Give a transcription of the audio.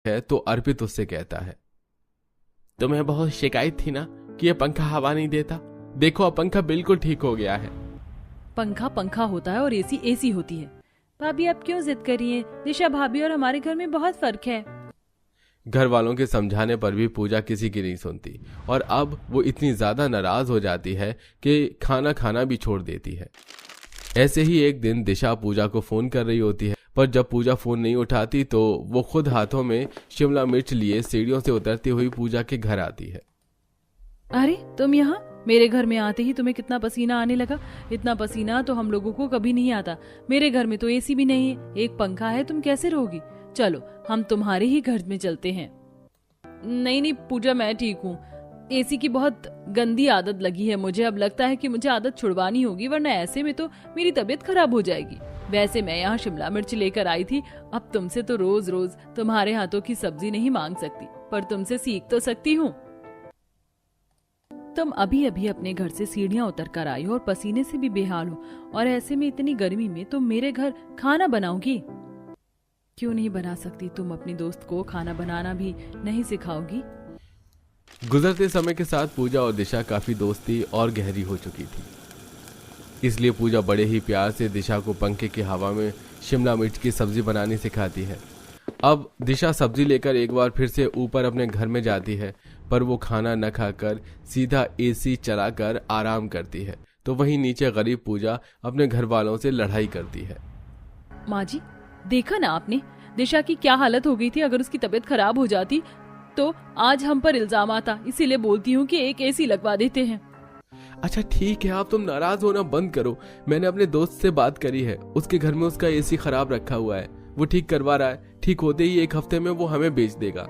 है तो अर्पित उससे कहता है, तुम्हें बहुत शिकायत थी ना कि ये पंखा हवा नहीं देता, देखो अब पंखा बिल्कुल ठीक हो गया है। पंखा पंखा होता है और एसी एसी होती है। भाभी आप क्यों जिद कर रही हैं? दिशा भाभी और हमारे घर में बहुत फर्क है। घर वालों के समझाने पर भी पूजा किसी की नहीं सुनती और अब वो इतनी ज्यादा नाराज हो जाती है कि खाना खाना भी छोड़ देती है। ऐसे ही एक दिन दिशा पूजा को फोन कर रही होती है, पर जब पूजा फोन नहीं उठाती तो वो खुद हाथों में शिमला मिर्च लिए सीढ़ियों से उतरती हुई पूजा के घर आती है। अरे तुम यहाँ? मेरे घर में आते ही तुम्हें कितना पसीना आने लगा। इतना पसीना तो हम लोगों को कभी नहीं आता। मेरे घर में तो एसी भी नहीं है, एक पंखा है, तुम कैसे रहोगी? चलो हम तुम्हारे ही घर में चलते हैं। नहीं नहीं पूजा, मैं ठीक हूँ। एसी की बहुत गंदी आदत लगी है मुझे। अब लगता है कि मुझे आदत छुड़वानी होगी, वरना ऐसे में तो मेरी तबीयत खराब हो जाएगी। वैसे मैं यहाँ शिमला मिर्च लेकर आई थी। अब तुमसे तो रोज रोज तुम्हारे हाथों की सब्जी नहीं मांग सकती, पर तुमसे सीख तो सकती हूँ। तुम अभी अभी अपने घर से सीढ़ियाँ उतर कर आई हो और पसीने से भी बेहाल हो, और ऐसे में इतनी गर्मी में तुम मेरे घर खाना बनाओगी? क्यों नहीं बना सकती? तुम अपनी दोस्त को खाना बनाना भी नहीं सिखाओगी? गुजरते समय के साथ पूजा और दिशा काफी दोस्ती और गहरी हो चुकी थी, इसलिए पूजा बड़े ही प्यार से दिशा को पंखे की हवा में शिमला मिर्च की सब्जी बनानी सिखाती है। अब दिशा सब्जी लेकर एक बार फिर से ऊपर अपने घर में जाती है, पर वो खाना न खाकर सीधा एसी चलाकर आराम करती है, तो वहीं नीचे गरीब पूजा अपने घर वालों से लड़ाई करती है। माँ जी, देखा ना आपने दिशा की क्या हालत हो गई थी। अगर उसकी तबीयत खराब हो जाती तो आज हम पर इल्जाम आता। इसीलिए बोलती हूँ कि एक एसी लगवा देते हैं। अच्छा ठीक है, आप तुम नाराज होना बंद करो। मैंने अपने दोस्त से बात करी है, उसके घर में उसका एसी खराब रखा हुआ है, वो ठीक करवा रहा है। ठीक होते ही एक हफ्ते में वो हमें बेच देगा।